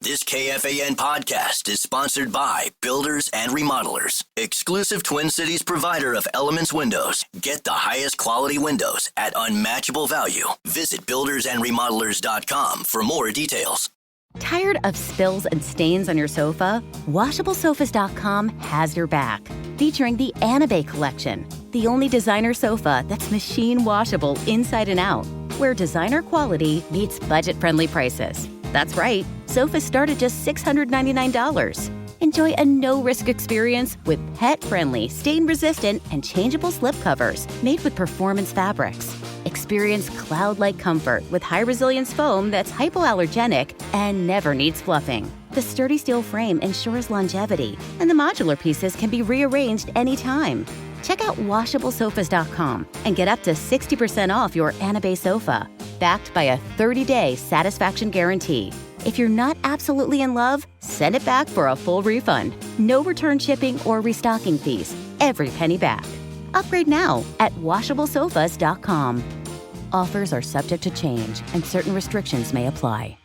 This KFAN podcast is sponsored by Builders and Remodelers, exclusive Twin Cities provider of Elements Windows. Get the highest quality windows at unmatchable value. Visit buildersandremodelers.com for more details. Tired of spills and stains on your sofa? WashableSofas.com has your back. Featuring the Anabay collection, the only designer sofa that's machine washable inside and out, where designer quality meets budget-friendly prices. That's right, sofas start at just $699. Enjoy a no-risk experience with pet-friendly, stain-resistant, and changeable slip covers made with performance fabrics. Experience cloud-like comfort with high-resilience foam that's hypoallergenic and never needs fluffing. The sturdy steel frame ensures longevity, and the modular pieces can be rearranged anytime. Check out WashableSofas.com and get up to 60% off your Anabay sofa, backed by a 30-day satisfaction guarantee. If you're not absolutely in love, send it back for a full refund. No return shipping or restocking fees. Every penny back. Upgrade now at WashableSofas.com. Offers are subject to change, and certain restrictions may apply.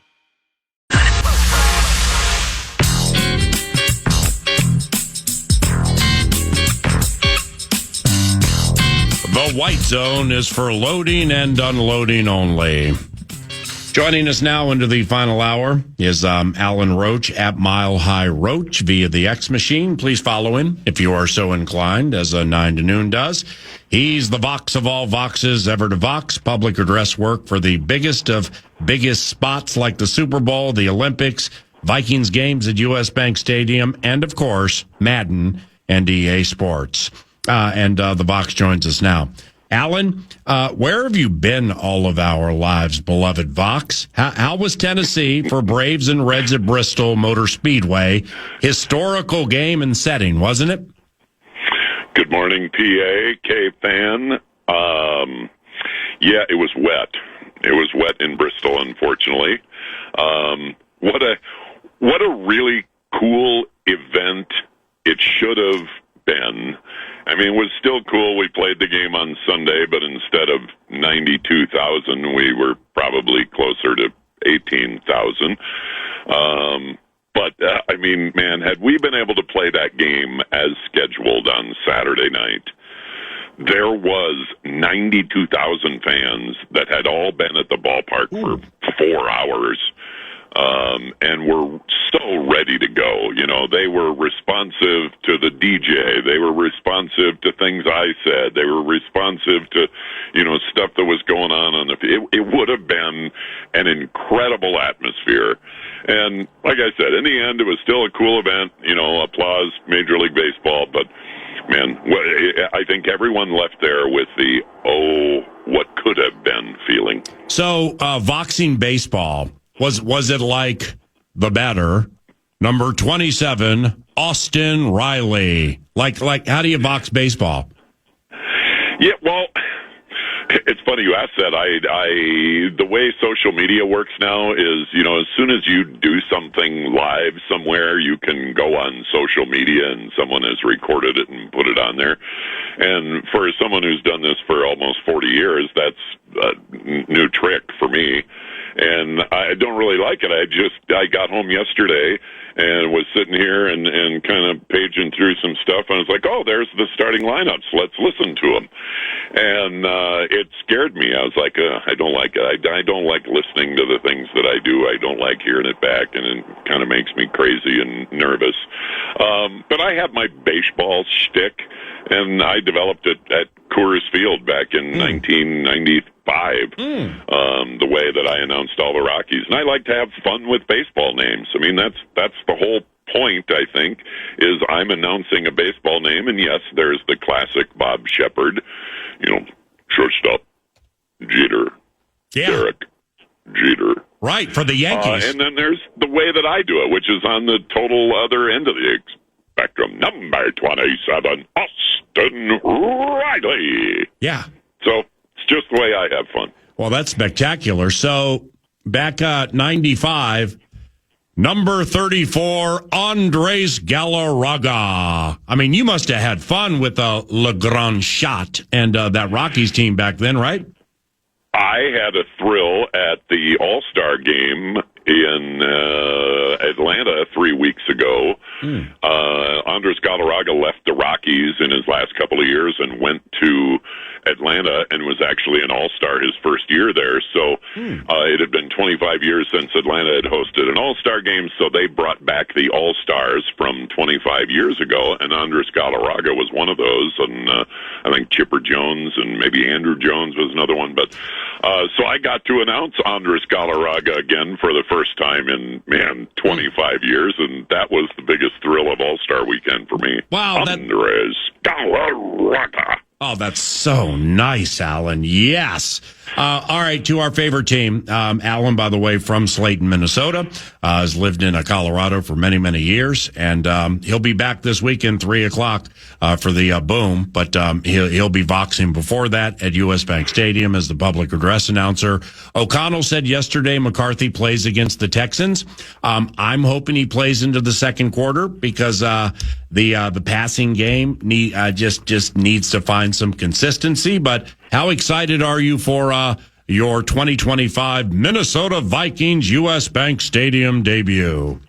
The White Zone is for loading and unloading only. Joining us now into the final hour is Alan Roach at Mile High Roach via the X Machine. Please follow him if you are so inclined, as 9 to noon does. He's the Vox of all Voxes ever to Vox, public address work for the biggest of biggest spots like the Super Bowl, the Olympics, Vikings games at U.S. Bank Stadium, and, of course, Madden and EA Sports. The Vox joins us now. Alan, where have you been all of our lives, beloved Vox? How was Tennessee for Braves and Reds at Bristol Motor Speedway? Historical game and setting, wasn't it? Good morning, PA, KFAN. Yeah, it was wet. It was wet in Bristol, unfortunately. What a really cool event it should have been. I mean, it was still cool. We played the game on Sunday, but instead of 92,000, we were probably closer to 18,000. I mean, man, had we been able to play that game as scheduled on Saturday night, there was 92,000 fans that had all been at the ballpark for 4 hours. And were so ready to go. You know, they were responsive to the DJ. They were responsive to things I said. They were responsive to, stuff that was going on the field. It would have been an incredible atmosphere. And like I said, in the end, it was still a cool event. Applause, Major League Baseball. But, man, I think everyone left there with the, what could have been feeling. So, Voxing baseball. Was it like the batter, number 27, Austin Riley? Like how do you box baseball? Yeah, well, it's funny you asked that. The way social media works now is, as soon as you do something live somewhere, you can go on social media and someone has recorded it and put it on there. And for someone who's done this for almost 40 years, that's a new trick for me. And I don't really like it. I got home yesterday and was sitting here and kind of paging through some stuff, and I was like, oh, there's the starting lineups. Let's listen to them. And it scared me. I was like, I don't like it. I don't like listening to the things that I do. I don't like hearing it back, and it kind of makes me crazy and nervous. But I have my baseball shtick, and I developed it at Coors Field back in 1995. The way that I announced all the Rockies. And I like to have fun with baseball names. I mean, that's the whole point, I think, is I'm announcing a baseball name, and yes, there's the classic Bob Shepard, shortstop, Jeter, Derek, Jeter. Right, for the Yankees. And then there's the way that I do it, which is on the total other end of the spectrum. Number 27, Austin Riley. Yeah. So it's just the way I have fun. Well, that's spectacular. So back at 95, number 34, Andres Galarraga. I mean, you must have had fun with Le Grand Shot and that Rockies team back then, right? I had a thrill at the All-Star game in Atlanta 3 weeks ago. Andres Galarraga left the Rockies in his last couple of years and went to Atlanta and was actually an all-star his first year there. So it had been 25 years since Atlanta had hosted an all-star game, so they brought back the all-stars from 25 years ago, and Andres Galarraga was one of those, and I think Chipper Jones and maybe Andrew Jones was another one. But so I got to announce Andres Galarraga again for the first time in, 25 years, and that was the biggest thrill of All-Star Weekend for me. Wow. Andres Galarraga. Oh, that's so nice, Alan. Yes. All right, to our favorite team. Alan, by the way, from Slayton, Minnesota, has lived in Colorado for many, many years, and he'll be back this weekend, 3 o'clock, for the Boom, but he'll be voxing before that at U.S. Bank Stadium as the public address announcer. O'Connell said yesterday McCarthy plays against the Texans. I'm hoping he plays into the second quarter because the passing game just needs to find some consistency. But how excited are you for your 2025 Minnesota Vikings U.S. Bank Stadium debut?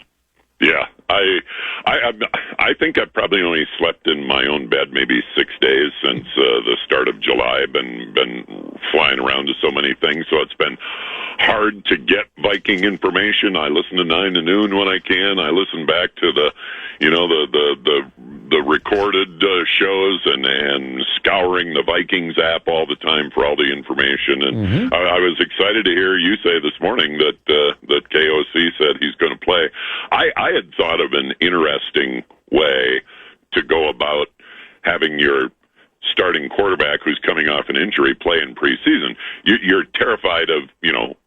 Yeah, I think I've probably only slept in my own bed maybe 6 days since the start of July. I've been flying around to so many things, so it's been hard to get Viking information. I listen to 9 to noon when I can. I listen back to the recorded shows and scouring the Vikings app all the time for all the information. And I was excited to hear you say this morning that KOC said he's going to play. I had thought of an interesting way to go about having your starting quarterback who's coming off an injury play in preseason. You're terrified of,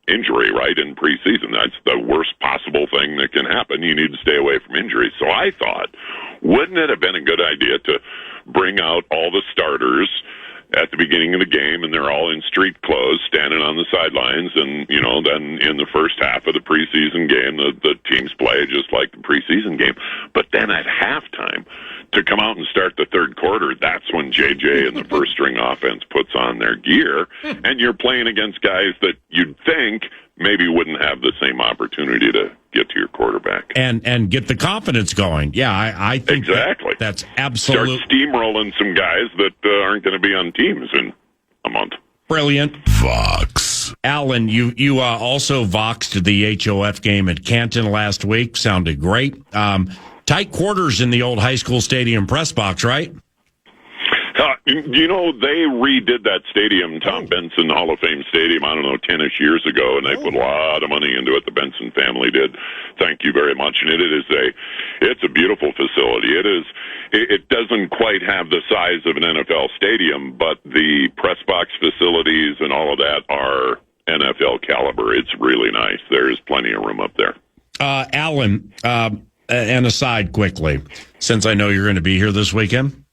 injury, right, in preseason. That's the worst possible thing that can happen. You need to stay away from injuries. So I thought, wouldn't it have been a good idea to bring out all the starters at the beginning of the game, and they're all in street clothes, standing on the sidelines, and, then in the first half of the preseason game, the teams play just like the preseason game. But then at halftime, to come out and start the third quarter, that's when JJ and the first-string offense puts on their gear, and you're playing against guys that you'd think maybe wouldn't have the same opportunity to get to your quarterback. And get the confidence going. Yeah, I think exactly. That's absolutely... Start steamrolling some guys that aren't going to be on teams in a month. Brilliant. Vox. Alan, you also voxed the HOF game at Canton last week. Sounded great. Tight quarters in the old high school stadium press box, right? They redid that stadium, Tom Benson Hall of Fame Stadium, 10-ish years ago, and they put a lot of money into it. The Benson family did. Thank you very much. And it's a beautiful facility. It doesn't quite have the size of an NFL stadium, but the press box facilities and all of that are NFL caliber. It's really nice. There's plenty of room up there. Alan, an aside quickly, since I know you're going to be here this weekend.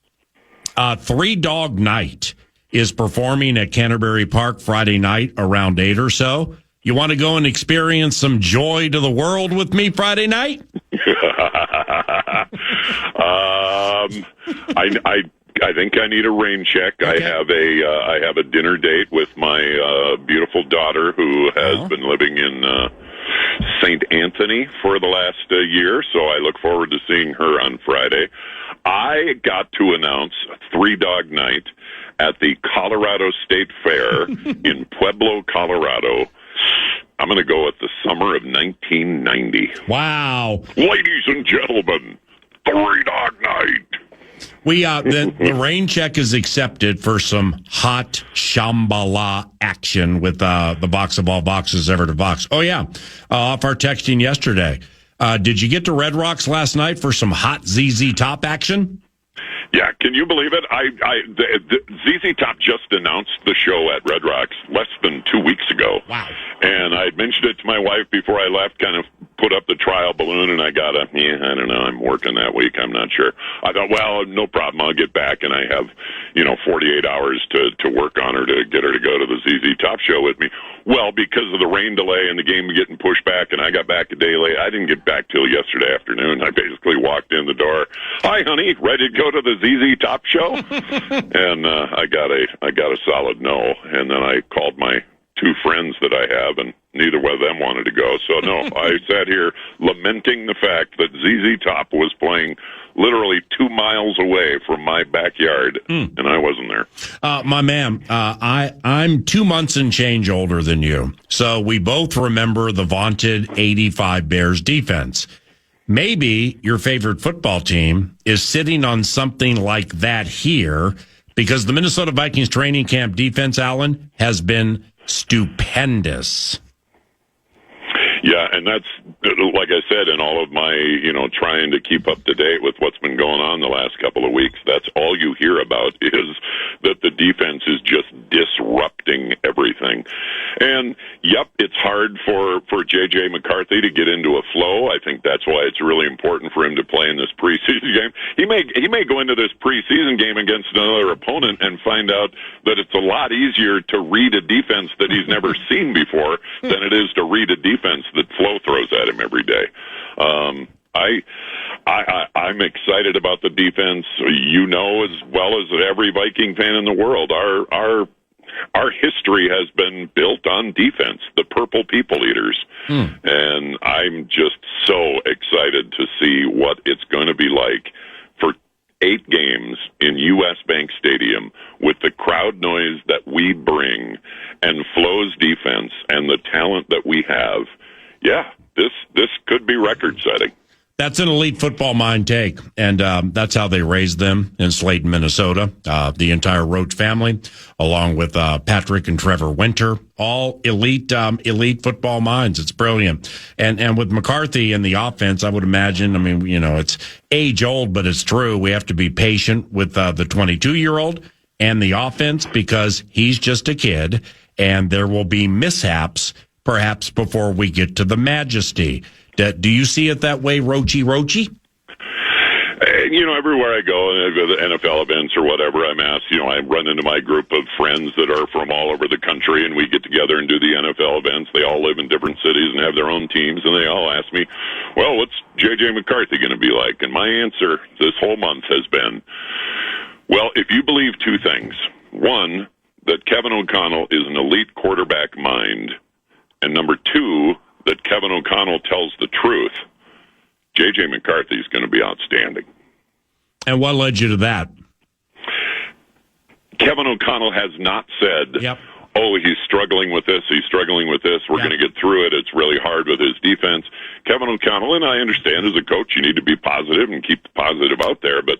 Three Dog Night is performing at Canterbury Park Friday night around 8 or so. You want to go and experience some joy to the world with me Friday night? I think I need a rain check. Okay. I have a dinner date with my beautiful daughter who has been living in St. Anthony for the last year, so I look forward to seeing her on Friday. I got to announce Three Dog Night at the Colorado State Fair in Pueblo, Colorado. I'm going to go with the summer of 1990. Wow. Ladies and gentlemen, Three Dog Night. We the rain check is accepted for some hot Shambhala action with the box of all boxes ever to box. Oh, yeah. Off our texting yesterday. Did you get to Red Rocks last night for some hot ZZ Top action? Yeah, can you believe it? The ZZ Top just announced the show at Red Rocks less than 2 weeks ago. Wow. And I mentioned it to my wife before I left, kind of put up the trial balloon, and I got I don't know, I'm working that week, I'm not sure. I thought, well, no problem, I'll get back, and I have, 48 hours to work on her to get her to go to the ZZ Top show with me. Well, because of the rain delay and the game getting pushed back, and I got back a day late, I didn't get back till yesterday afternoon. I basically walked in the door, hi, honey, ready to go to the ZZ Top show? And I got a solid no, and then I called my two friends that I have, and neither one of them wanted to go. So, no, I sat here lamenting the fact that ZZ Top was playing literally 2 miles away from my backyard, and I wasn't there. My man, I'm 2 months and change older than you, so we both remember the vaunted 85 Bears defense. Maybe your favorite football team is sitting on something like that here, because the Minnesota Vikings training camp defense, Alan, has been stupendous. Yeah, and that's, like I said, in all of my, trying to keep up to date with what's been going on the last couple of weeks, that's all you hear about is that the defense is just disrupting everything. And, yep, it's hard for J.J. McCarthy to get into a flow. I think that's why it's really important for him to play in this preseason game. He may go into this preseason game against another opponent and find out that it's a lot easier to read a defense that he's never seen before than it is to read a defense that Flo throws at him every day. I'm excited about the defense. As well as every Viking fan in the world, our history has been built on defense, the Purple People Eaters. And I'm just so excited to see what it's going to be like for 8 games in U.S. Bank Stadium with the crowd noise that we bring and Flo's defense and the talent that we have. Yeah, this could be record-setting. That's an elite football mind take, and that's how they raised them in Slayton, Minnesota. The entire Roach family, along with Patrick and Trevor Winter, all elite football minds. It's brilliant. And with McCarthy and the offense, I would imagine, it's age-old, but it's true. We have to be patient with the 22-year-old and the offense because he's just a kid, and there will be mishaps perhaps before we get to the majesty. Do you see it that way, Roachy? Everywhere I go, and I go to NFL events or whatever, I'm asked, I run into my group of friends that are from all over the country, and we get together and do the NFL events. They all live in different cities and have their own teams, and they all ask me, well, what's J.J. McCarthy going to be like? And my answer this whole month has been, well, if you believe 2 things. One, that Kevin O'Connell is an elite quarterback mind, and number 2, that Kevin O'Connell tells the truth, J.J. McCarthy is going to be outstanding. And what led you to that? Kevin O'Connell has not said, he's struggling with this, we're going to get through it, it's really hard with his defense. Kevin O'Connell, and I understand as a coach you need to be positive and keep the positive out there, but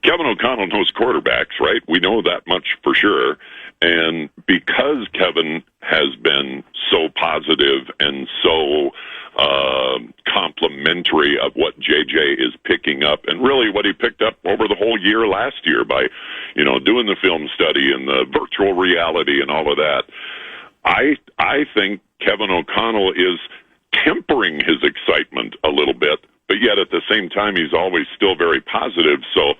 Kevin O'Connell knows quarterbacks, right? We know that much for sure. And because Kevin has been so positive and so complimentary of what JJ is picking up, and really what he picked up over the whole year last year by, doing the film study and the virtual reality and all of that, I think Kevin O'Connell is tempering his excitement a little bit, but yet at the same time he's always still very positive. So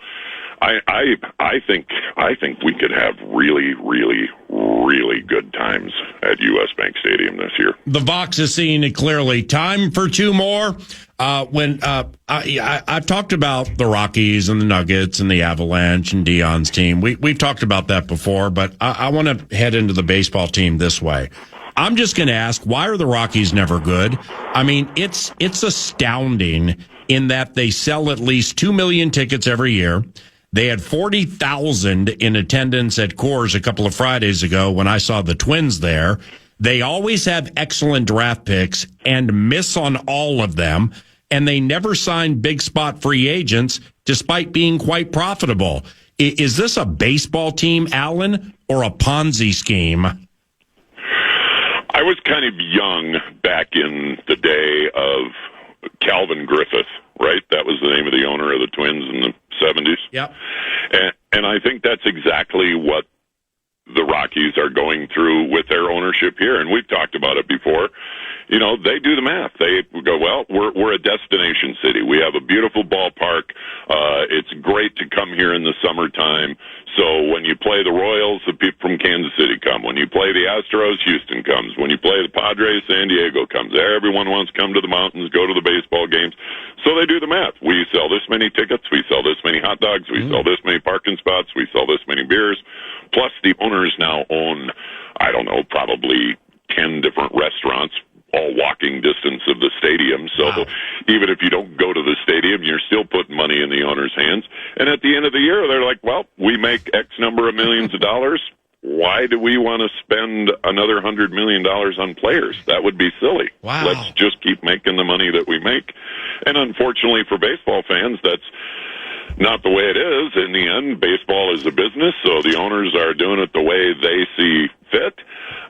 I think we could have really, really, really good times at U.S. Bank Stadium this year. The Vox is seeing it clearly. Time for 2 more. I've talked about the Rockies and the Nuggets and the Avalanche and Dion's team. We've talked about that before, but I want to head into the baseball team this way. I'm just going to ask, why are the Rockies never good? It's astounding in that they sell at least 2 million tickets every year. They had 40,000 in attendance at Coors a couple of Fridays ago when I saw the Twins there. They always have excellent draft picks and miss on all of them, and they never sign big spot free agents despite being quite profitable. Is this a baseball team, Alan, or a Ponzi scheme? I was kind of young back in the day of Calvin Griffith, right? That was the name of the owner of the Twins in the 70s. Yep. And I think that's exactly what the Rockies are going through with their ownership here. And we've talked about it before. They do the math. They go, well, we're a destination city. We have a beautiful ballpark. It's great to come here in the summertime. So when you play the Royals, the people from Kansas City come. When you play the Astros, Houston comes. When you play the Padres, San Diego comes. Everyone wants to come to the mountains, go to the baseball games. So they do the math. We sell this many tickets. We sell this many hot dogs. We sell this many parking spots. We sell this many beers. Plus, the owners now own I don't know, probably 10 different restaurants, all walking distance of the stadium. So Wow. even if you don't go to the stadium, you're still putting money in the owner's hands. And at the end of the year, they're like, well, we make X number of millions of dollars. Why do we want to spend another $100 million on players? That would be silly. Wow. Let's just keep making the money that we make. And unfortunately for baseball fans, that's not the way it is. In the end, baseball is a business, so the owners are doing it the way they see fit.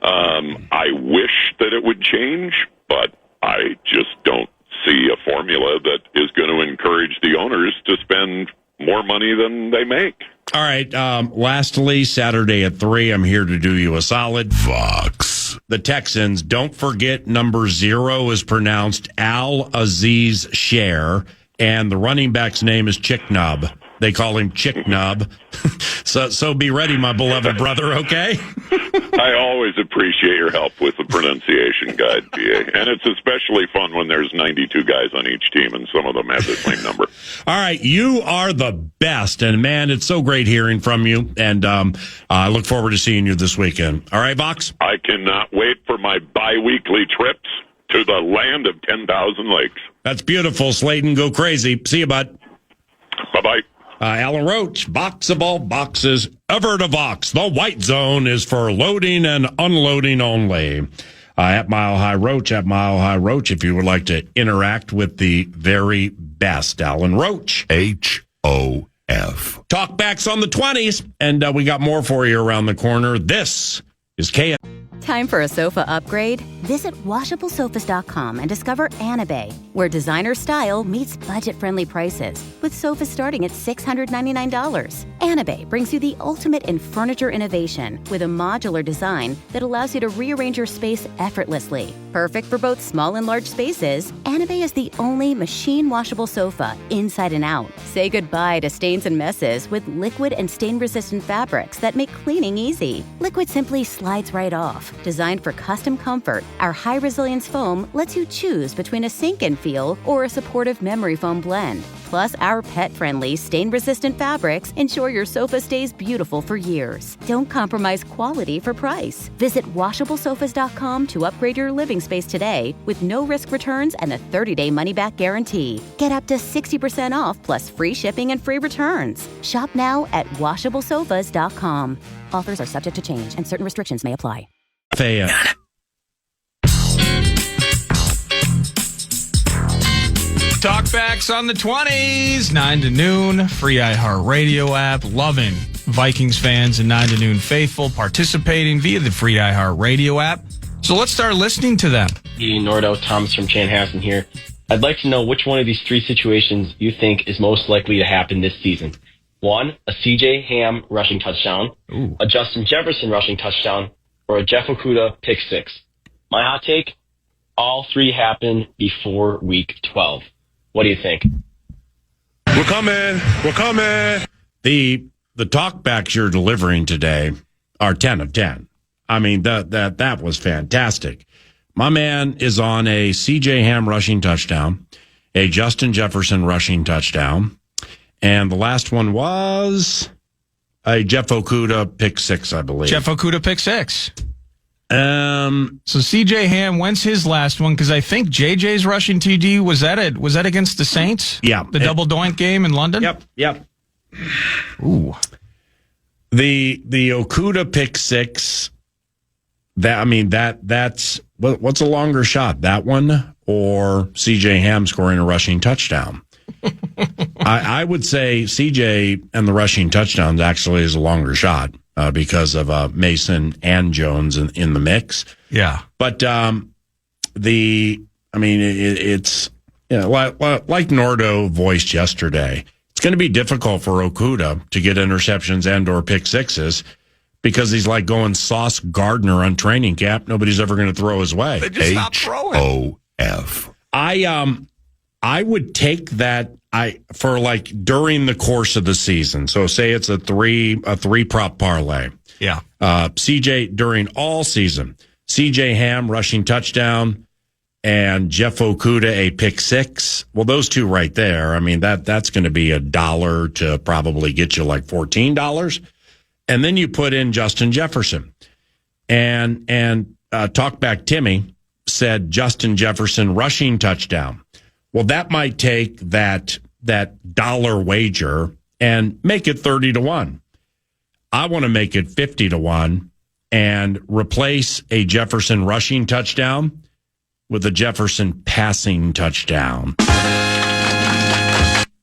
I wish that it would change, but I just don't see a formula that is going to encourage the owners to spend more money than they make. All right. Lastly, Saturday at 3, I'm here to do you a solid. Fox. The Texans, don't forget number 0 is pronounced Al-Aziz Sher, and the running back's name is Chick Nub. They call him Chick Nub. So be ready, my beloved brother, okay? I always appreciate your help with the pronunciation guide, PA. And it's especially fun when there's 92 guys on each team and some of them have the same number. All right, you are the best. And, man, it's so great hearing from you. And I look forward to seeing you this weekend. All right, Vox? I cannot wait for my bi-weekly trips to the land of 10,000 lakes. That's beautiful, Slayton. Go crazy. See you, bud. Bye-bye. Alan Roach, box of all boxes, ever to Vox. The white zone is for loading and unloading only. At Mile High Roach, if you would like to interact with the very best Alan Roach. H-O-F. Talkbacks on the 20s, and we got more for you around the corner. This is KFAN. Time for a sofa upgrade? Visit WashableSofas.com and discover Anabe, where designer style meets budget-friendly prices, with sofas starting at $699. Anabe brings you the ultimate in furniture innovation with a modular design that allows you to rearrange your space effortlessly. Perfect for both small and large spaces, Anabe is the only machine-washable sofa inside and out. Say goodbye to stains and messes with liquid and stain-resistant fabrics that make cleaning easy. Liquid simply slides right off. Designed for custom comfort, our high-resilience foam lets you choose between a sink-in feel or a supportive memory foam blend. Plus, our pet-friendly, stain-resistant fabrics ensure your sofa stays beautiful for years. Don't compromise quality for price. Visit WashableSofas.com to upgrade your living space today with no-risk returns and a 30-day money-back guarantee. Get up to 60% off plus free shipping and free returns. Shop now at WashableSofas.com. Offers are subject to change and certain restrictions may apply. KFAN. Talkbacks on the 20s, 9 to noon, free iHeartRadio app. Loving Vikings fans and 9 to noon faithful participating via the free iHeartRadio app. So let's start listening to them. Nordo, Thomas from Chanhassen here. I'd like to know which one of these three situations you think is most likely to happen this season. 1, a C.J. Ham rushing touchdown, a Justin Jefferson rushing touchdown, or a Jeff Okudah pick six. My hot take, all three happen before week 12. What do you think? We're coming. The talkbacks you're delivering today are 10 of 10. I mean, that was fantastic. My man is on a C.J. Ham rushing touchdown, a Justin Jefferson rushing touchdown, and the last one was a Jeff Okudah pick six, I believe. Jeff Okudah pick six. So C.J. Ham, when's his last one? Because I think J.J.'s rushing TD, was that against the Saints? Yeah. The double doink game in London? Yep. Ooh. The Okudah pick six, that's what's a longer shot, that one or C.J. Ham scoring a rushing touchdown? I would say C.J. and the rushing touchdowns actually is a longer shot because of Mason and Jones in the mix. Yeah, but it's like Nordo voiced yesterday. It's going to be difficult for Okudah to get interceptions and/or pick sixes because he's like going Sauce Gardner on training camp. Nobody's ever going to throw his way. They just stop throwing. H-O-F. I would take that for like during the course of the season. So say it's a three prop parlay. Yeah. CJ during all season. CJ Ham rushing touchdown and Jeff Okudah a pick six. Well, those two right there. I mean that's going to be $1 to probably get you like $14. And then you put in Justin Jefferson. And Talkback Timmy said Justin Jefferson rushing touchdown. Well, that might take that dollar wager and make it 30-1. I want to make it 50-1 and replace a Jefferson rushing touchdown with a Jefferson passing touchdown.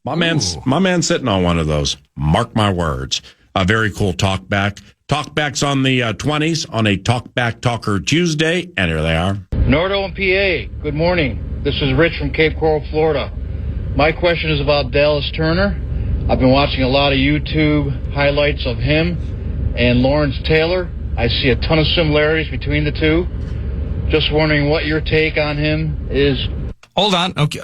My man's sitting on one of those. Mark my words. A very cool talkback. Talkbacks on the 20s on a Talkback Talker Tuesday, and here they are. Nordo and PA, good morning. This is Rich from Cape Coral, Florida. My question is about Dallas Turner. I've been watching a lot of YouTube highlights of him and Lawrence Taylor. I see a ton of similarities between the two. Just wondering what your take on him is. Hold on. Okay.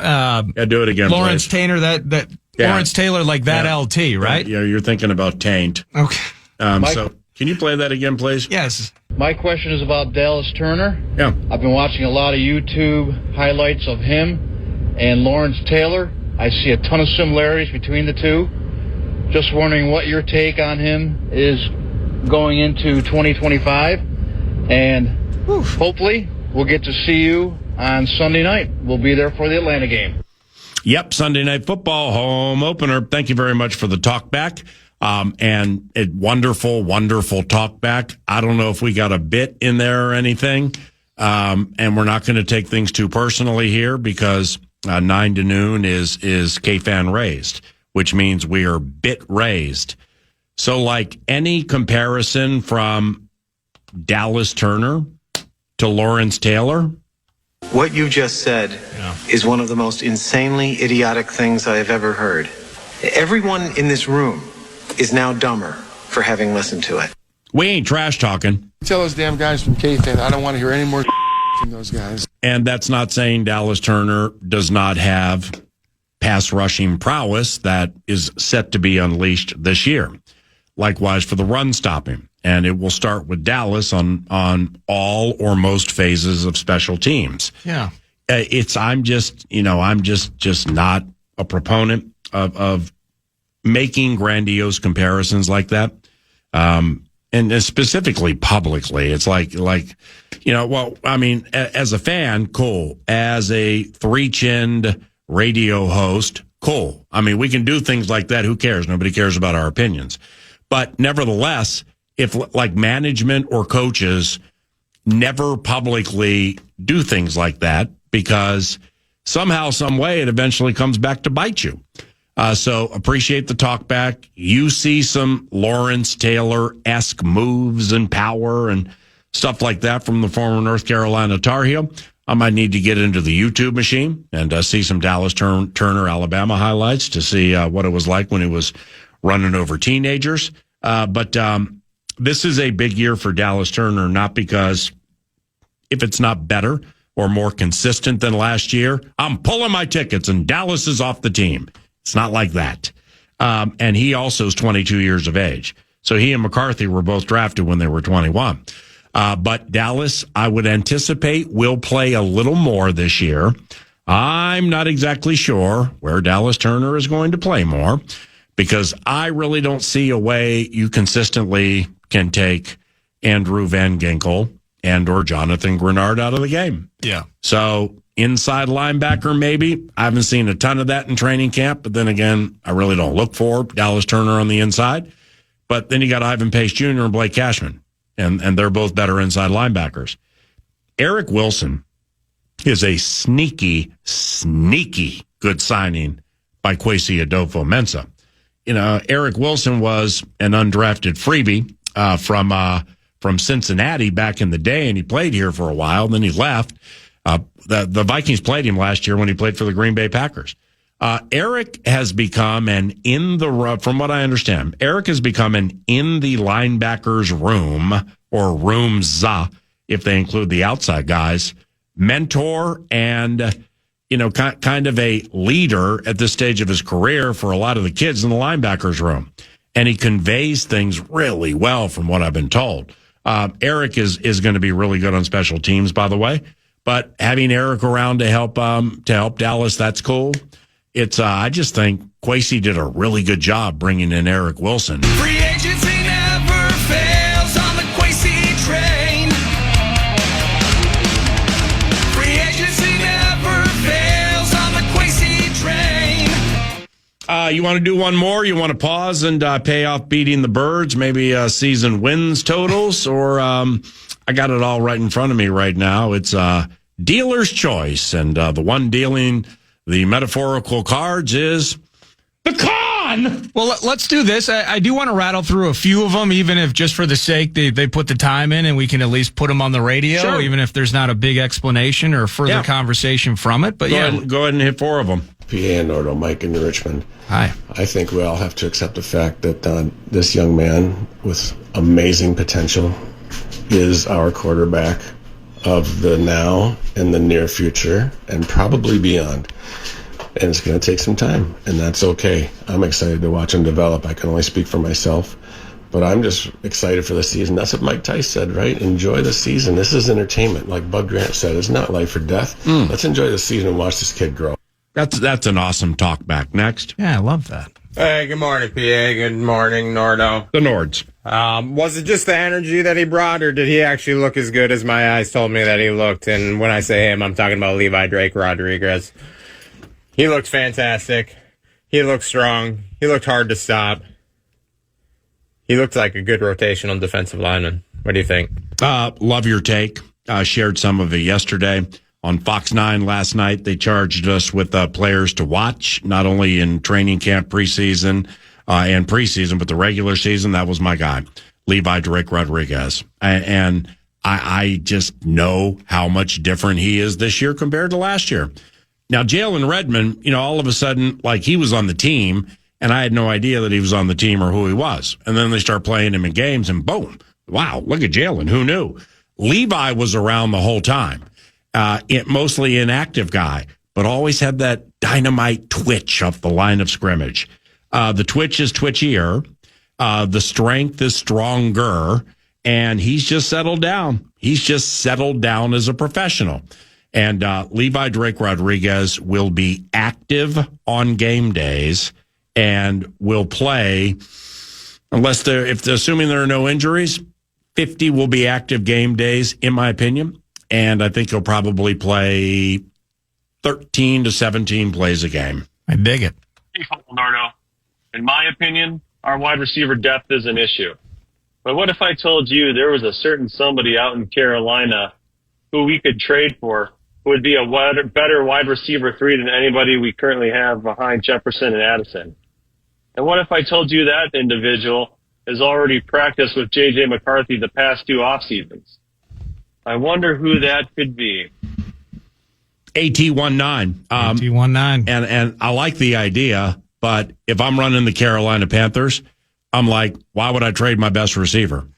Do it again, Lawrence please. Taylor, Lawrence Taylor, like that LT, right? Yeah, you're thinking about Taint. Okay. So can you play that again, please? Yes. My question is about Dallas Turner. Yeah. I've been watching a lot of YouTube highlights of him and Lawrence Taylor. I see a ton of similarities between the two. Just wondering what your take on him is going into 2025. And hopefully we'll get to see you on Sunday night. We'll be there for the Atlanta game. Yep, Sunday Night Football home opener. Thank you very much for the talk back. And a wonderful, wonderful talk back. I don't know if we got a bit in there or anything. And we're not going to take things too personally here because 9 to noon is KFAN raised, which means we are bit raised. So like any comparison from Dallas Turner to Lawrence Taylor. What you just said is one of the most insanely idiotic things I have ever heard. Everyone in this room is now dumber for having listened to it. We ain't trash talking. Tell those damn guys from KFAN I don't want to hear any more from those guys. And that's not saying Dallas Turner does not have pass rushing prowess that is set to be unleashed this year. Likewise for the run stopping. And it will start with Dallas on all or most phases of special teams. Yeah. I'm just not a proponent of making grandiose comparisons like that. And specifically publicly, it's like, as a fan, cool. As a three-chinned radio host, cool. I mean, we can do things like that. Who cares? Nobody cares about our opinions. But nevertheless, if like management or coaches never publicly do things like that, because somehow, some way, it eventually comes back to bite you. So appreciate the talk back. You see some Lawrence Taylor-esque moves and power and stuff like that from the former North Carolina Tar Heel. I might need to get into the YouTube machine and see some Dallas Turner, Alabama highlights to see what it was like when he was running over teenagers. But this is a big year for Dallas Turner, not because if it's not better or more consistent than last year, I'm pulling my tickets and Dallas is off the team. It's not like that. And he also is 22 years of age. So he and McCarthy were both drafted when they were 21. But Dallas, I would anticipate, will play a little more this year. I'm not exactly sure where Dallas Turner is going to play more because I really don't see a way you consistently can take Andrew Van Ginkel and or Jonathan Grenard out of the game. Yeah. So inside linebacker, maybe. I haven't seen a ton of that in training camp, but then again, I really don't look for Dallas Turner on the inside. But then you got Ivan Pace Jr. and Blake Cashman, and they're both better inside linebackers. Eric Wilson is a sneaky good signing by Kwesi Adofo-Mensah. Eric Wilson was an undrafted freebie from Cincinnati back in the day, and he played here for a while. Then he left. The Vikings played him last year when he played for the Green Bay Packers. Eric has become from what I understand, Eric has become an in the linebackers room or rooms, if they include the outside guys, mentor and kind of a leader at this stage of his career for a lot of the kids in the linebackers room. And he conveys things really well from what I've been told. Eric is going to be really good on special teams, by the way. But having Eric around to help Dallas, that's cool. I just think Kwesi did a really good job bringing in Eric Wilson. Free agency never fails on the Kwesi train. You want to do one more? You want to pause and pay off beating the Birds? Maybe season wins totals? Or I got it all right in front of me right now. It's dealer's choice. And the one dealing the metaphorical cards is the con. Well, let's do this. I do want to rattle through a few of them, even if just for the sake they put the time in and we can at least put them on the radio, sure, even if there's not a big explanation or further conversation from it. But go ahead and hit 4 of them. PA and Nordo, Mike in Richmond. Hi. I think we all have to accept the fact that this young man with amazing potential is our quarterback of the now and the near future and probably beyond. And it's going to take some time, and that's okay. I'm excited to watch him develop. I can only speak for myself, but I'm just excited for the season. That's what Mike Tice said, right? Enjoy the season. This is entertainment. Like Bud Grant said, it's not life or death. Let's enjoy the season and watch this kid grow. That's an awesome talk back. Next. Yeah, I love that. Hey, good morning, PA. Good morning, Nordo. The Nords. Was it just the energy that he brought, or did he actually look as good as my eyes told me that he looked? And when I say him, I'm talking about Levi Drake Rodriguez. He looked fantastic. He looked strong. He looked hard to stop. He looked like a good rotational defensive lineman. What do you think? Love your take. Shared some of it yesterday. On Fox 9 last night, they charged us with players to watch, not only in training camp preseason and preseason, but the regular season. That was my guy, Levi Drake Rodriguez. And I just know how much different he is this year compared to last year. Now, Jalen Redmond, all of a sudden, like he was on the team, and I had no idea that he was on the team or who he was. And then they start playing him in games, and boom, wow, look at Jalen. Who knew? Levi was around the whole time. Mostly inactive guy, but always had that dynamite twitch up the line of scrimmage. The twitch is twitchier. The strength is stronger, and he's just settled down. He's just settled down as a professional. And Levi Drake Rodriguez will be active on game days and will play, assuming there are no injuries, 50 will be active game days, in my opinion. And I think he'll probably play 13 to 17 plays a game. I dig it. Hey, Nardo. In my opinion, our wide receiver depth is an issue. But what if I told you there was a certain somebody out in Carolina who we could trade for who would be a better wide receiver 3 than anybody we currently have behind Jefferson and Addison? And what if I told you that individual has already practiced with J.J. McCarthy the past 2 off seasons? I wonder who that could be. AT19. AT19. And I like the idea, but if I'm running the Carolina Panthers, I'm like, why would I trade my best receiver?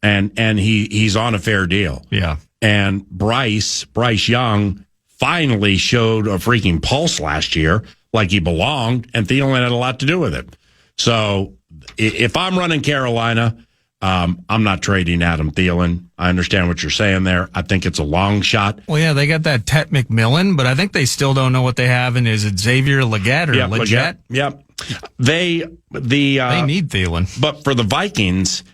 And he's on a fair deal. Yeah. And Bryce Young finally showed a freaking pulse last year, like he belonged, and Thielen had a lot to do with it. So if I'm running Carolina, I'm not trading Adam Thielen. I understand what you're saying there. I think it's a long shot. Well, yeah, they got that Tet McMillan, but I think they still don't know what they have. And is it Xavier Legette or Legette? Yep. They need Thielen. But for the Vikings,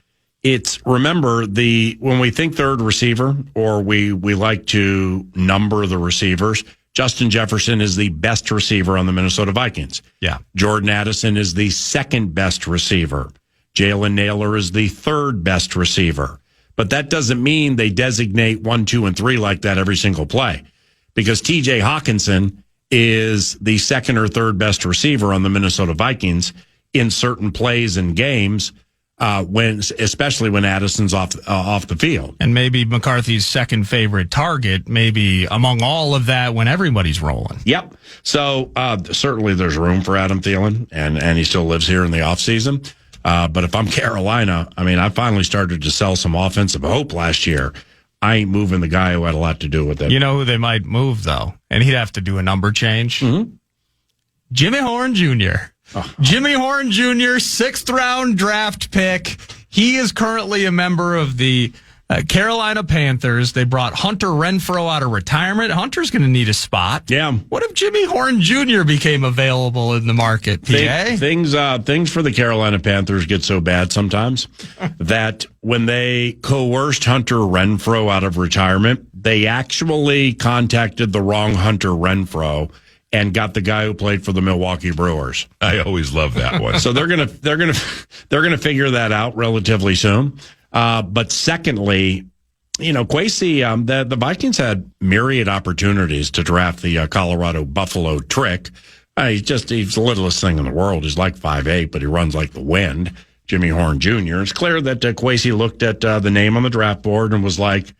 remember when we think third receiver, or we like to number the receivers, Justin Jefferson is the best receiver on the Minnesota Vikings. Yeah. Jordan Addison is the second best receiver. Jalen Naylor is the third best receiver. But that doesn't mean they designate 1, 2, and 3 like that every single play. Because TJ Hawkinson is the second or third best receiver on the Minnesota Vikings in certain plays and games, especially when Addison's off the field. And maybe McCarthy's second favorite target, maybe among all of that when everybody's rolling. Yep. So certainly there's room for Adam Thielen, and he still lives here in the offseason. But if I'm Carolina, I finally started to sell some offensive hope last year. I ain't moving the guy who had a lot to do with it. You know who they might move, though? And he'd have to do a number change. Mm-hmm. Jimmy Horn Jr. Oh. Jimmy Horn Jr., 6th round draft pick. He is currently a member of the Carolina Panthers. They brought Hunter Renfrow out of retirement. Hunter's going to need a spot. Yeah. What if Jimmy Horn Jr. became available in the market, PA? Things for the Carolina Panthers get so bad sometimes that when they coerced Hunter Renfrow out of retirement, they actually contacted the wrong Hunter Renfrow and got the guy who played for the Milwaukee Brewers. I always love that one. So they're gonna figure that out relatively soon. But secondly, Kwesi, the Vikings had myriad opportunities to draft the Colorado Buffalo Trick. He's the littlest thing in the world. He's like 5'8", but he runs like the wind. Jimmy Horn Jr. It's clear that Kwesi looked at the name on the draft board and was like,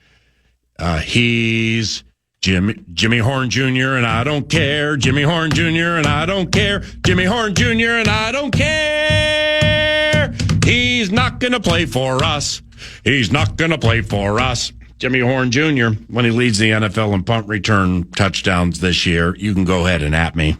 he's Jimmy Horn Jr. and I don't care. Jimmy Horn Jr. and I don't care. Jimmy Horn Jr. and I don't care. He's not going to play for us. He's not going to play for us. Jimmy Horn Jr., when he leads the NFL in punt return touchdowns this year, you can go ahead and at me.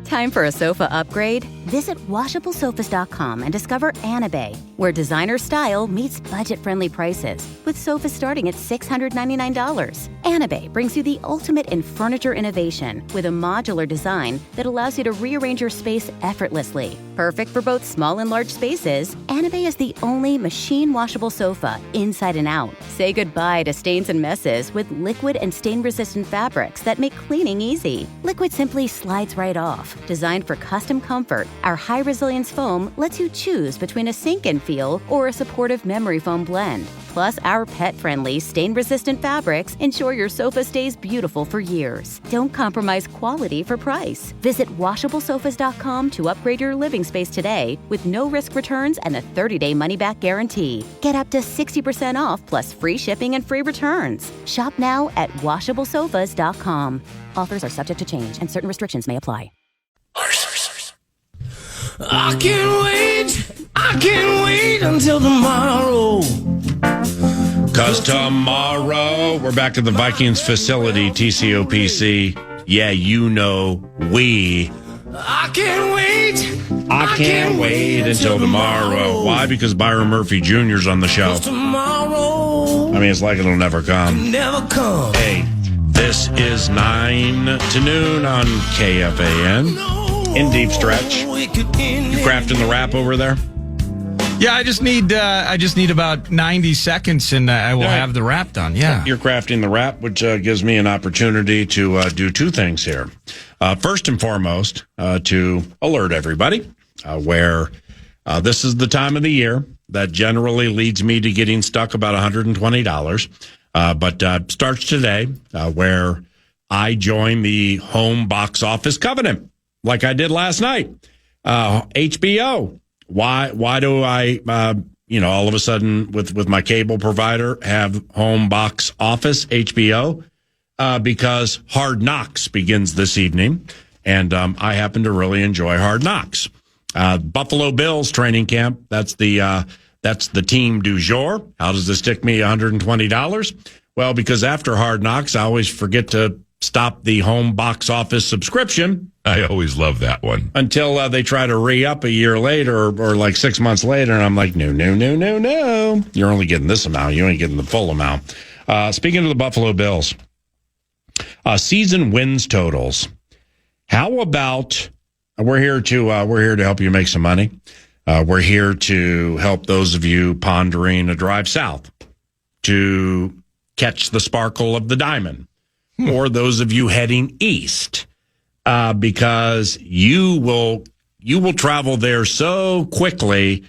Time for a sofa upgrade? Visit WashableSofas.com and discover Anabay, where designer style meets budget-friendly prices, with sofas starting at $699. Anabay brings you the ultimate in furniture innovation with a modular design that allows you to rearrange your space effortlessly. Perfect for both small and large spaces, Anabay is the only machine-washable sofa inside and out. Say goodbye to stains and messes with liquid and stain-resistant fabrics that make cleaning easy. Liquid simply slides right off. Designed for custom comfort, our high-resilience foam lets you choose between a sink-in feel or a supportive memory foam blend. Plus, our pet-friendly, stain-resistant fabrics ensure your sofa stays beautiful for years. Don't compromise quality for price. Visit WashableSofas.com to upgrade your living space today with no-risk returns and a 30-day money-back guarantee. Get up to 60% off plus free shipping and free returns. Shop now at WashableSofas.com. Offers are subject to change and certain restrictions may apply. I can't wait until tomorrow. Because tomorrow, we're back at the Vikings facility, TCOPC. Yeah, we. I can't wait. I can't wait until tomorrow. Why? Because Byron Murphy Jr.'s on the show. Tomorrow. I mean, it's like it'll never come. Never come. Hey, this is 9 to noon on KFAN. In deep stretch. You crafting the rap over there? Yeah, I just need about 90 seconds, and I will have the rap done. Yeah, you're crafting the rap, which gives me an opportunity to do two things here. First and foremost, to alert everybody where this is the time of the year that generally leads me to getting stuck about $120, but starts today, where I join the home box office covenant. Like I did last night. HBO. Why do I, all of a sudden with my cable provider have home box office, HBO? Because Hard Knocks begins this evening. And I happen to really enjoy Hard Knocks. Buffalo Bills training camp. That's the team du jour. How does this stick me $120? Well, because after Hard Knocks, I always forget to stop the home box office subscription. I always love that one. Until they try to re-up a year later or like 6 months later, and I'm like, no. You're only getting this amount. You ain't getting the full amount. Speaking of the Buffalo Bills, season wins totals. How about we're here to help you make some money. We're here to help those of you pondering a drive south to catch the sparkle of the diamond. Or those of you heading east, because you will travel there so quickly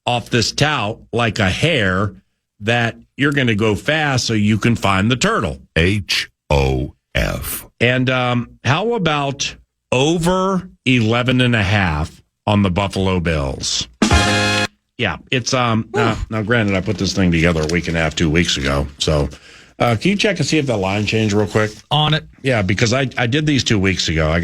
off this tout like a hare that you're going to go fast so you can find the turtle. HOF. And how about over 11.5 on the Buffalo Bills? Yeah, it's now granted, I put this thing together a week and a half, 2 weeks ago, so. Can you check and see if that line changed real quick? On it. Yeah, because I did these 2 weeks ago. I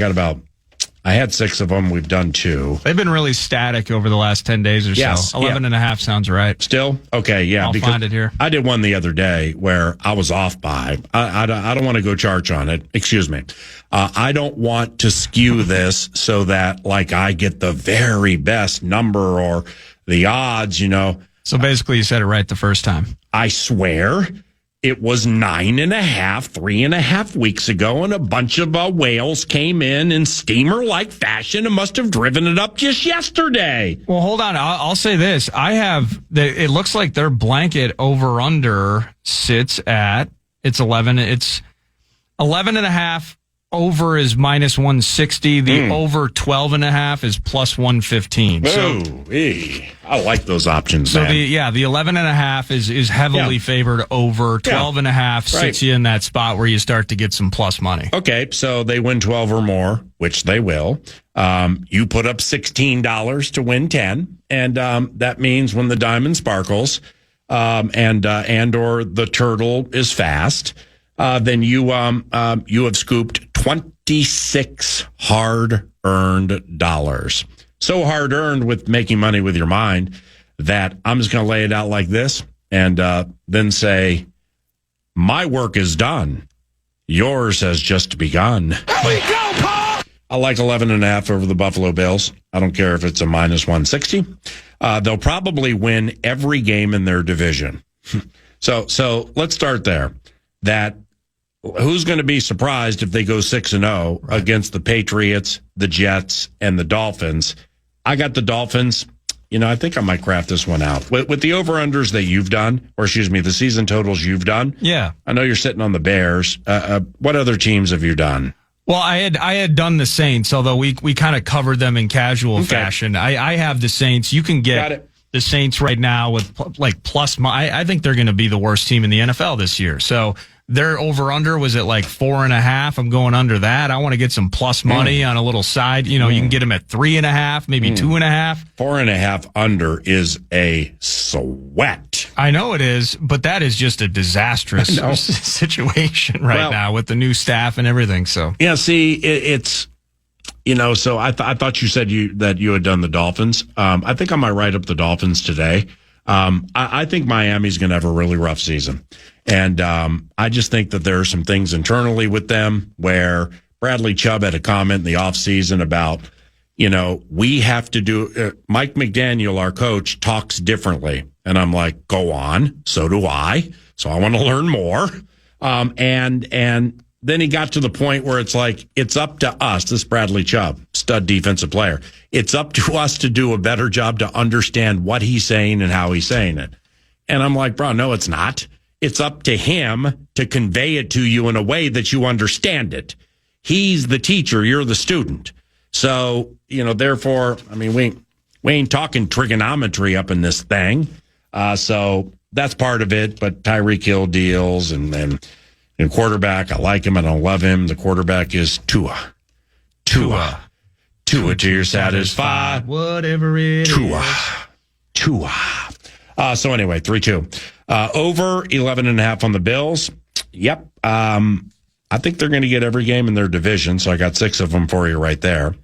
had 6 of them. We've done 2. They've been really static over the last 10 days or so. 11.5 sounds right. Still? Okay, yeah. I'll find it here. I did one the other day where I was off by. I don't want to go charge on it. Excuse me. I don't want to skew this so that like I get the very best number or the odds, So basically you said it right the first time. I swear. It was 9.5, 3.5 weeks ago, and a bunch of whales came in steamer-like fashion and must have driven it up just yesterday. Well, hold on. I'll say this. It looks like their blanket over-under sits at, it's 11.5 over is minus 160. The over 12.5 is plus 115. I like those options, so man. the 11.5 is heavily favored over. 12.5 sits you in that spot where you start to get some plus money. Okay, so they win 12 or more, which they will. You put up $16 to win 10, and that means when the diamond sparkles and or the turtle is fast, then you have scooped 26 hard-earned dollars. So hard-earned with making money with your mind that I'm just going to lay it out like this and then say, my work is done. Yours has just begun. There we go, Paul! I like 11.5 over the Buffalo Bills. I don't care if it's a minus 160. They'll probably win every game in their division. So let's start there. Who's going to be surprised if they go 6-0 against the Patriots, the Jets, and the Dolphins? I got the Dolphins. I think I might craft this one out. With the over-unders that you've done, or excuse me, the season totals you've done. Yeah. I know you're sitting on the Bears. What other teams have you done? Well, I had done the Saints, although we kind of covered them in casual fashion. I have the Saints. You can get the Saints right now with plus. I think they're going to be the worst team in the NFL this year. So their over-under was at 4.5. I'm going under that. I want to get some plus money on a little side. You can get them at 3.5, maybe 2.5. 4.5 under is a sweat. I know it is, but that is just a disastrous situation now with the new staff and everything. So yeah, see, it's so I thought you said that you had done the Dolphins. I think I might write up the Dolphins today. I think Miami's going to have a really rough season. And I just think that there are some things internally with them where Bradley Chubb had a comment in the offseason about, we have to do Mike McDaniel, our coach, talks differently. And I'm like, go on. So do I. So I want to learn more. And then he got to the point where it's like, it's up to us, this Bradley Chubb, stud defensive player. It's up to us to do a better job to understand what he's saying and how he's saying it. And I'm like, bro, no, it's not. It's up to him to convey it to you in a way that you understand it. He's the teacher. You're the student. So, therefore, we ain't talking trigonometry up in this thing. So that's part of it. But Tyreek Hill deals and quarterback, I like him. I don't love him. The quarterback is Tua till you're satisfied. Whatever it is. Tua. So anyway, 3-2. Over 11.5 on the Bills. Yep. I think they're going to get every game in their division, so I got 6 of them for you right there.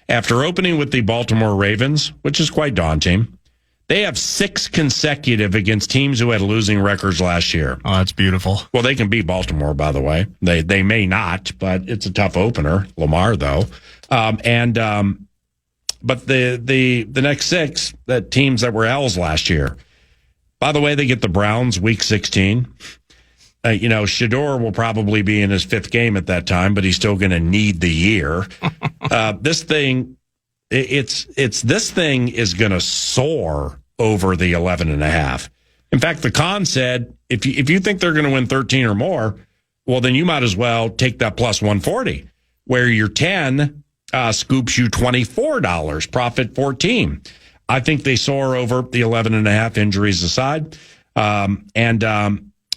After opening with the Baltimore Ravens, which is quite daunting, they have 6 consecutive against teams who had losing records last year. Oh, that's beautiful. Well, they can beat Baltimore, by the way. They may not, but it's a tough opener. Lamar, though. But the next 6 teams that were L's last year. By the way, they get the Browns week 16. Shador will probably be in his 5th game at that time, but he's still going to need the year. This thing is going to soar over the 11.5. In fact, the con said, if you think they're going to win 13 or more, well, then you might as well take that plus 140, where your 10 scoops you $24, profit 14. I think they soar over the 11.5, injuries aside.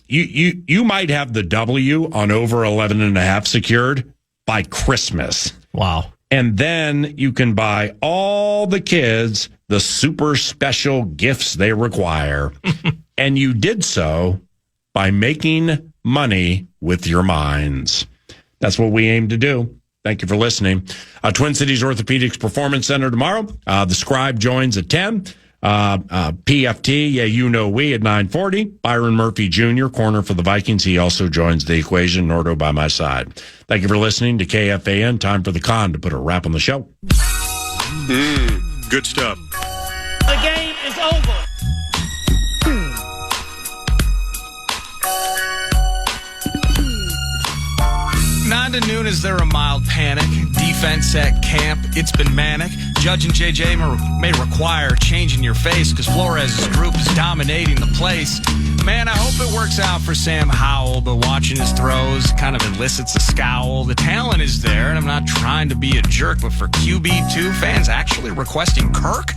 You might have the W on over 11.5 secured by Christmas. Wow. And then you can buy all the kids the super special gifts they require. And you did so by making money with your minds. That's what we aim to do. Thank you for listening. Twin Cities Orthopedics Performance Center tomorrow. The Scribe joins at 10. PFT, we at 9:40. Byron Murphy Jr., corner for the Vikings. He also joins the equation. Nordo by my side. Thank you for listening to KFAN. Time for the con to put a wrap on the show. Good stuff. The game is over. 9 to noon, is there a mild panic? Defense at camp, it's been manic. Judge and JJ may require changing your face because Flores' group is dominating the place. Man, I hope it works out for Sam Howell, but watching his throws kind of elicits a scowl. The talent is there, and I'm not trying to be a jerk, but for QB2 fans actually requesting Kirk?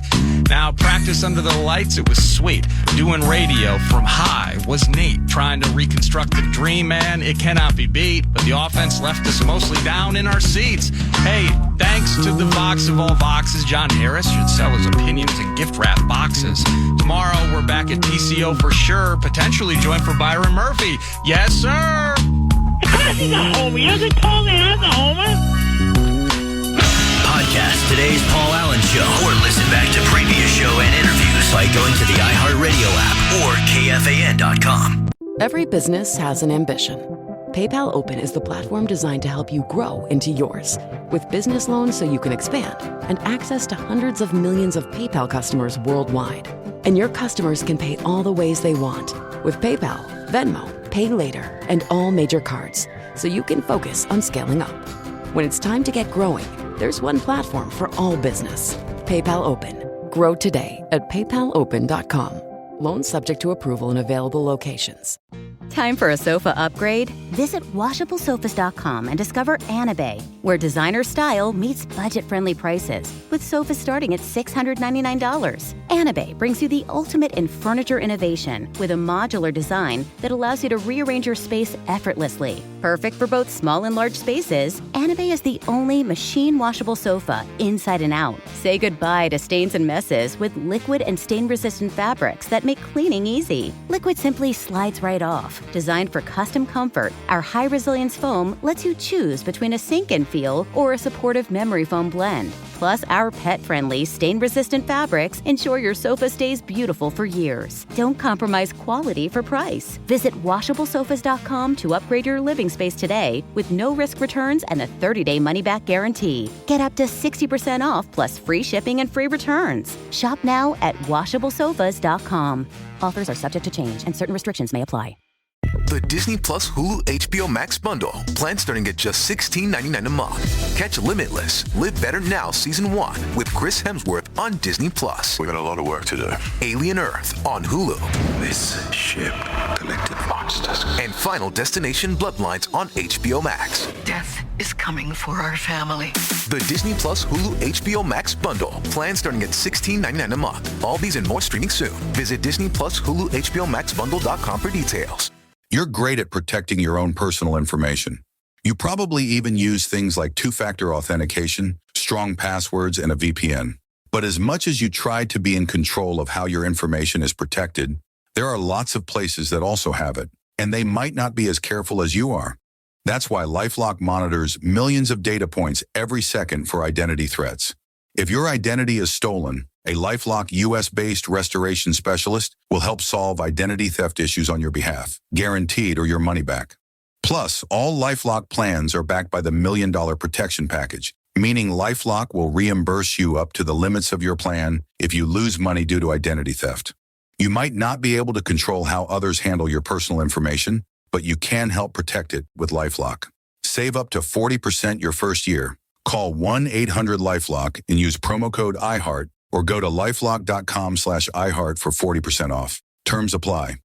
Now, practice under the lights, it was sweet. Doing radio from high was neat. Trying to reconstruct the dream, man, it cannot be beat. But the offense left us mostly down in our seats. Hey, thanks to the Vox of all Voxes, John Harris should sell his opinions in gift wrap boxes. Tomorrow, we're back at PCO for sure. Potentially joined for Byron Murphy. Yes, sir. He's a homer. You haven't told me I'm a homer. Podcast today's Paul Allen Show, or listen back to previous show and interviews by going to the iHeartRadio app or KFAN.com. Every business has an ambition. PayPal Open is the platform designed to help you grow into yours. With business loans so you can expand and access to hundreds of millions of PayPal customers worldwide. And your customers can pay all the ways they want with PayPal, Venmo, Pay Later, and all major cards, so you can focus on scaling up. When it's time to get growing, there's one platform for all business. PayPal Open. Grow today at paypalopen.com. Loans subject to approval in available locations. Time for a sofa upgrade? Visit WashableSofas.com and discover Anabay, where designer style meets budget-friendly prices, with sofas starting at $699. Anabay brings you the ultimate in furniture innovation with a modular design that allows you to rearrange your space effortlessly. Perfect for both small and large spaces, Anabay is the only machine-washable sofa inside and out. Say goodbye to stains and messes with liquid and stain-resistant fabrics that make cleaning easy. Liquid simply slides right off. Designed for custom comfort, our high-resilience foam lets you choose between a sink-in feel or a supportive memory foam blend. Plus, our pet-friendly, stain-resistant fabrics ensure your sofa stays beautiful for years. Don't compromise quality for price. Visit WashableSofas.com to upgrade your living space today with no-risk returns and a 30-day money-back guarantee. Get up to 60% off plus free shipping and free returns. Shop now at WashableSofas.com. Offers are subject to change and certain restrictions may apply. The Disney Plus Hulu HBO Max bundle. Plan starting at just $16.99 a month. Catch Limitless, Live Better Now Season 1 with Chris Hemsworth on Disney Plus. We got a lot of work to do. Alien Earth on Hulu. This ship collected monsters. And Final Destination Bloodlines on HBO Max. Death is coming for our family. The Disney Plus Hulu HBO Max bundle. Plan starting at $16.99 a month. All these and more streaming soon. Visit Disney Plus Hulu HBO Max bundle.com for details. You're great at protecting your own personal information. You probably even use things like two-factor authentication, strong passwords, and a VPN. But as much as you try to be in control of how your information is protected, there are lots of places that also have it, and they might not be as careful as you are. That's why LifeLock monitors millions of data points every second for identity threats. If your identity is stolen, a LifeLock US-based restoration specialist will help solve identity theft issues on your behalf, guaranteed or your money back. Plus, all LifeLock plans are backed by the $1 Million Protection Package, meaning LifeLock will reimburse you up to the limits of your plan if you lose money due to identity theft. You might not be able to control how others handle your personal information, but you can help protect it with LifeLock. Save up to 40% your first year. Call 1-800-LifeLock and use promo code IHEART or go to lifelock.com/iHeart for 40% off. Terms apply.